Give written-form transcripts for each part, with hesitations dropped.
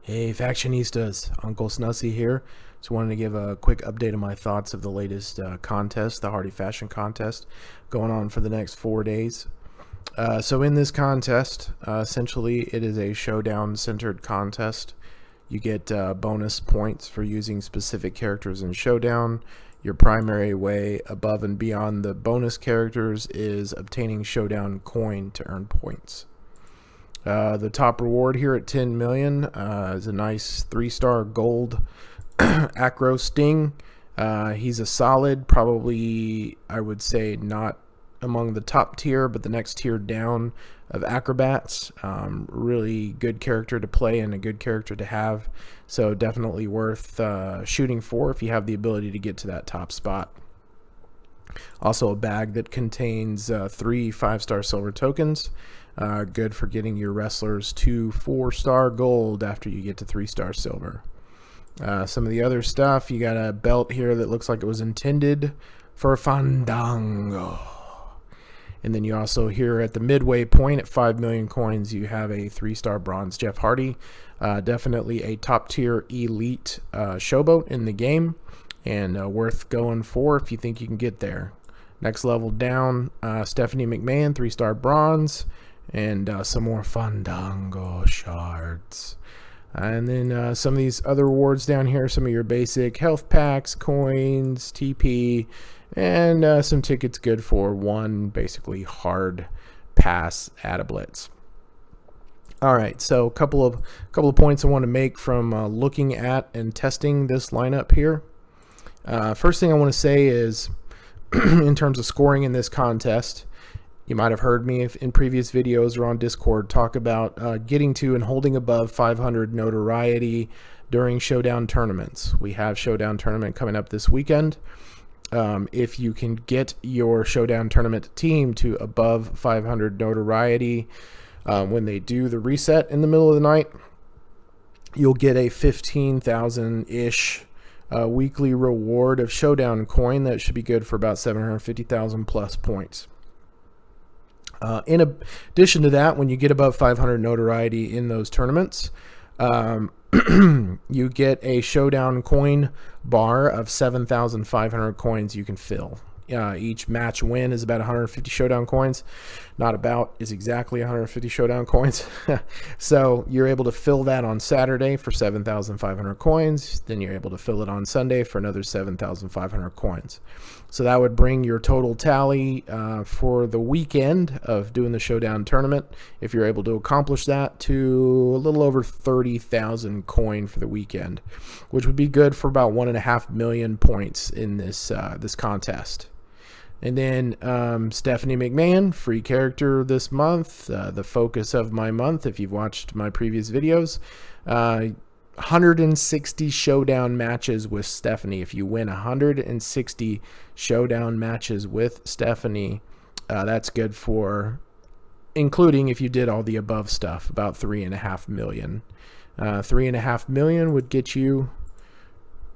Hey Factionistas, Uncle Snussy here. Just wanted to give a quick update on my thoughts of the latest contest, the Hardy Fashion Contest, going on for the next 4 days. So in this contest, essentially it is a showdown-centered contest. You get bonus points for using specific characters in Showdown. Your primary way above and beyond the bonus characters is obtaining Showdown coin to earn points. The top reward here at 10 million is a nice 3-star gold Acro Sting. He's a solid, probably I would say not among the top tier, but the next tier down of acrobats. Really good character to play and a good character to have, so definitely worth shooting for if you have the ability to get to that top spot. Also a bag that contains 3 5-star silver tokens. Good for getting your wrestlers to 4-star gold after you get to 3-star silver. Some of the other stuff, you got a belt here that looks like it was intended for Fandango. And then you also here at the midway point at 5 million coins, you have a 3-star bronze Jeff Hardy. Definitely a top tier elite showboat in the game, and worth going for if you think you can get there. Next level down, Stephanie McMahon, 3-star bronze, and some more Fandango shards. And then some of these other rewards down here, some of your basic health packs, coins, TP, and some tickets good for one basically hard pass at a blitz. All right, so a couple of points I want to make from looking at and testing this lineup here. First thing I want to say is in terms of scoring in this contest, you might have heard me in previous videos or on Discord talk about getting to and holding above 500 notoriety during Showdown tournaments. We have Showdown tournament coming up this weekend. If you can get your Showdown tournament team to above 500 notoriety when they do the reset in the middle of the night, you'll get a 15,000-ish weekly reward of Showdown coin that should be good for about 750,000 plus points. In addition to that, when you get above 500 notoriety in those tournaments, you get a Showdown coin bar of 7,500 coins you can fill. Each match win is about 150 Showdown coins. Not about, is exactly 150 Showdown coins. So you're able to fill that on Saturday for 7,500 coins. Then you're able to fill it on Sunday for another 7,500 coins. So that would bring your total tally for the weekend of doing the Showdown tournament, if you're able to accomplish that, to a little over 30,000 coin for the weekend, which would be good for about 1.5 million points in this contest. And then Stephanie McMahon, free character this month, the focus of my month if you've watched my previous videos. 160 Showdown matches with Stephanie. If you win 160 Showdown matches with Stephanie, that's good for, including if you did all the above stuff, about 3.5 million. 3.5 million would get you,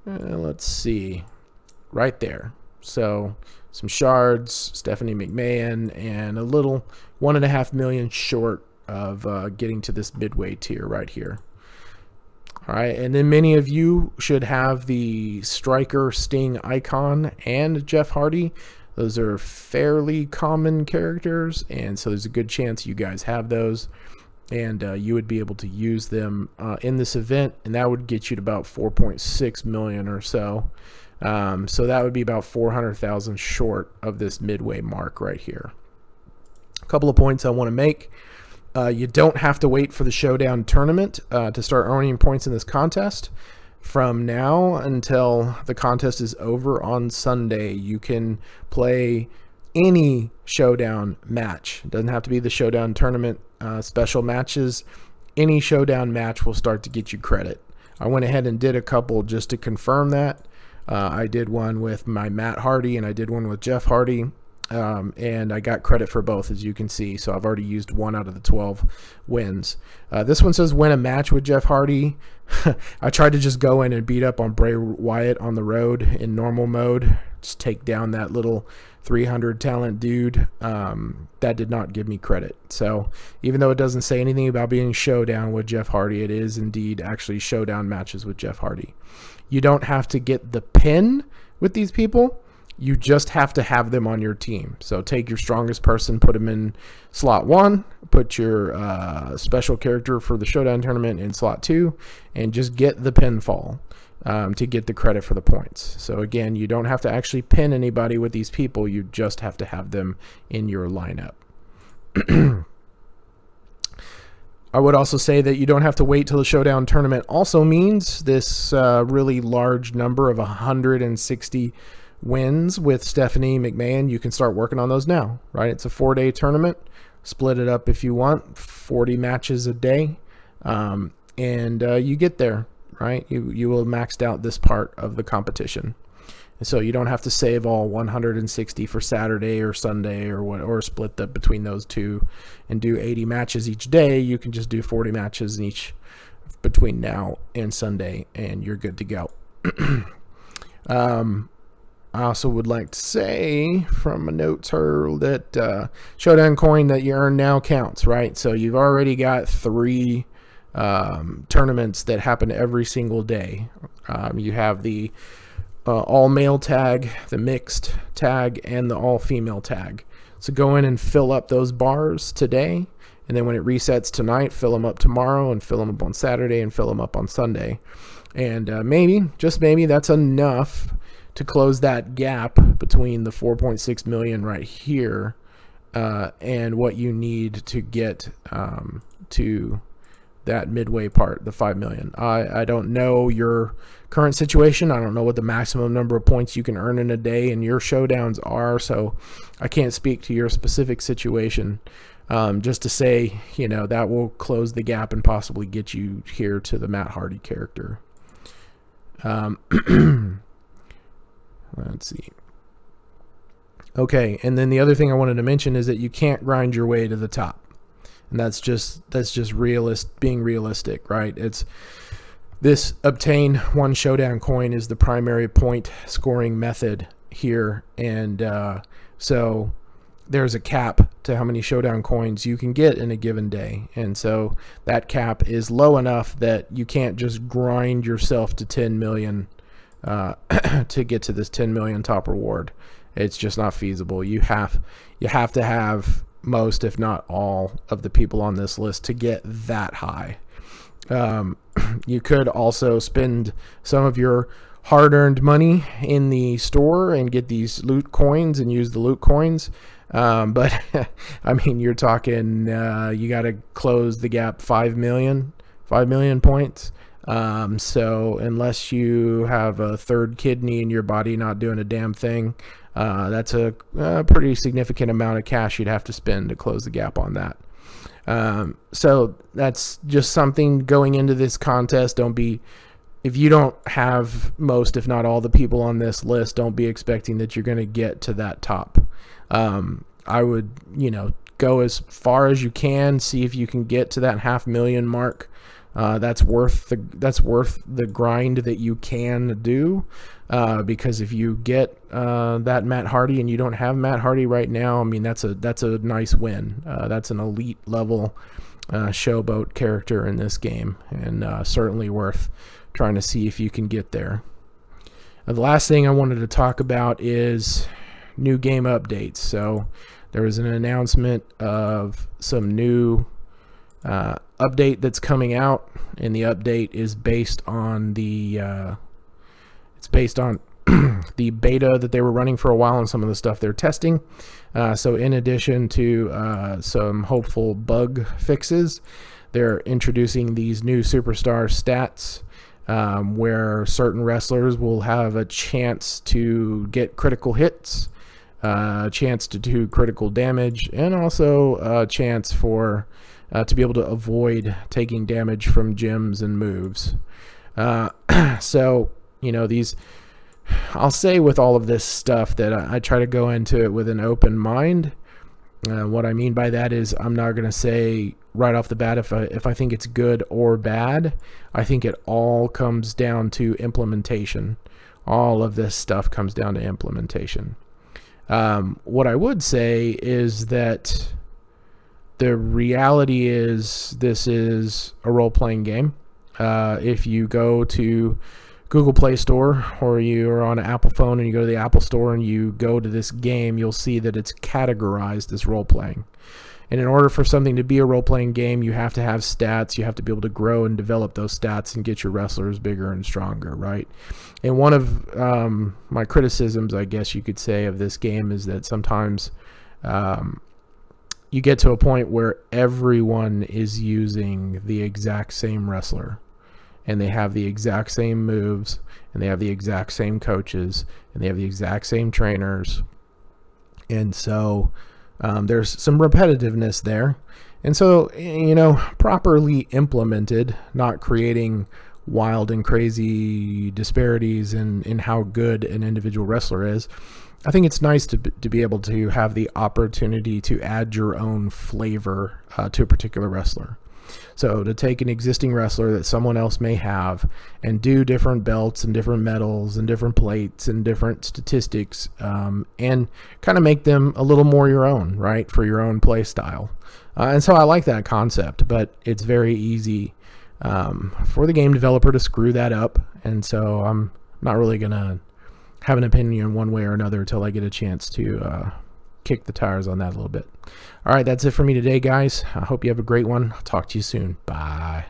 let's see, right there. So some shards, Stephanie McMahon, and a little 1.5 million short of getting to this midway tier right here. All right, and then many of you should have the Striker Sting icon and Jeff Hardy. Those are fairly common characters, and so there's a good chance you guys have those, and you would be able to use them in this event, and that would get you to about 4.6 million or so. So that would be about 400,000 short of this midway mark right here. A couple of points I want to make. You don't have to wait for the Showdown tournament to start earning points in this contest. From now until the contest is over on Sunday, you can play any Showdown match. It doesn't have to be the Showdown tournament special matches. Any Showdown match will start to get you credit. I went ahead and did a couple just to confirm that. I did one with my Matt Hardy, and I did one with Jeff Hardy. And I got credit for both, as you can see. So I've already used 1 out of the 12 wins. This one says win a match with Jeff Hardy. I tried to just go in and beat up on Bray Wyatt on the road in normal mode. Just take down that little 300 talent dude. That did not give me credit. So even though it doesn't say anything about being showdown with Jeff Hardy, it is indeed actually showdown matches with Jeff Hardy. You don't have to get the pin with these people. You just have to have them on your team. So take your strongest person, put them in slot 1, put your special character for the showdown tournament in slot 2, and just get the pinfall to get the credit for the points. So again, you don't have to actually pin anybody with these people. You just have to have them in your lineup. I would also say that you don't have to wait till the showdown tournament also means this really large number of 160 wins with Stephanie McMahon. You can start working on those now, right? It's a 4-day tournament. Split it up if you want, 40 matches a day, and you get there, right? You will have maxed out this part of the competition. And so you don't have to save all 160 for Saturday or Sunday or split that between those two and do 80 matches each day. You can just do 40 matches in each between now and Sunday, and you're good to go. I also would like to say from my notes here that showdown coin that you earn now counts, right? So you've already got 3 tournaments that happen every single day. You have the all-male tag, the mixed tag, and the all-female tag. So go in and fill up those bars today, and then when it resets tonight, fill them up tomorrow, and fill them up on Saturday, and fill them up on Sunday. And maybe, just maybe, that's enough to close that gap between the 4.6 million right here and what you need to get to that midway part, the 5 million. I don't know your current situation. I don't know what the maximum number of points you can earn in a day and your showdowns are, so I can't speak to your specific situation. Just to say, that will close the gap and possibly get you here to the Matt Hardy character. Let's see. Okay, and then the other thing I wanted to mention is that you can't grind your way to the top. And that's just being realistic, right? It's this obtain 1 showdown coin is the primary point scoring method here, and so there's a cap to how many showdown coins you can get in a given day, and so that cap is low enough that you can't just grind yourself to 10 million to get to this 10 million top reward. It's just not feasible. You have to have most, if not all, of the people on this list to get that high. You could also spend some of your hard-earned money in the store and get these loot coins and use the loot coins. But I mean, you're talking, you got to close the gap 5 million points. So unless you have a third kidney in your body not doing a damn thing, that's a pretty significant amount of cash you'd have to spend to close the gap on that. So that's just something going into this contest. If you don't have most, if not all, the people on this list, don't be expecting that you're going to get to that top. I would, go as far as you can, see if you can get to that 500,000 mark. That's worth the grind that you can do, because if you get that Matt Hardy and you don't have Matt Hardy right now, I mean that's a nice win. That's an elite level showboat character in this game, and certainly worth trying to see if you can get there. The last thing I wanted to talk about is new game updates. So there was an announcement of some new update that's coming out, and the update is based on the the beta that they were running for a while and some of the stuff they're testing. So in addition to some hopeful bug fixes, they're introducing these new superstar stats, where certain wrestlers will have a chance to get critical hits, a chance to do critical damage, and also a chance for to be able to avoid taking damage from gems and moves. So, these I'll say with all of this stuff that I try to go into it with an open mind. What I mean by that is I'm not going to say right off the bat if I think it's good or bad. I think it all comes down to implementation. All of this stuff comes down to implementation. What I would say is that the reality is this is a role-playing game. If you go to Google Play Store or you're on an Apple phone and you go to the Apple Store and you go to this game, you'll see that it's categorized as role-playing. And in order for something to be a role-playing game, you have to have stats. You have to be able to grow and develop those stats and get your wrestlers bigger and stronger, right? And one of my criticisms, I guess you could say, of this game is that sometimes you get to a point where everyone is using the exact same wrestler. And they have the exact same moves, and they have the exact same coaches, and they have the exact same trainers. And so there's some repetitiveness there. And so, properly implemented, not creating wild and crazy disparities in how good an individual wrestler is, I think it's nice to be able to have the opportunity to add your own flavor to a particular wrestler. So to take an existing wrestler that someone else may have and do different belts and different medals and different plates and different statistics and kind of make them a little more your own, right, for your own play style. And so I like that concept, but it's very easy for the game developer to screw that up. And so I'm not really going to have an opinion one way or another until I get a chance to kick the tires on that a little bit. All right, that's it for me today, guys. I hope you have a great one. I'll talk to you soon. Bye.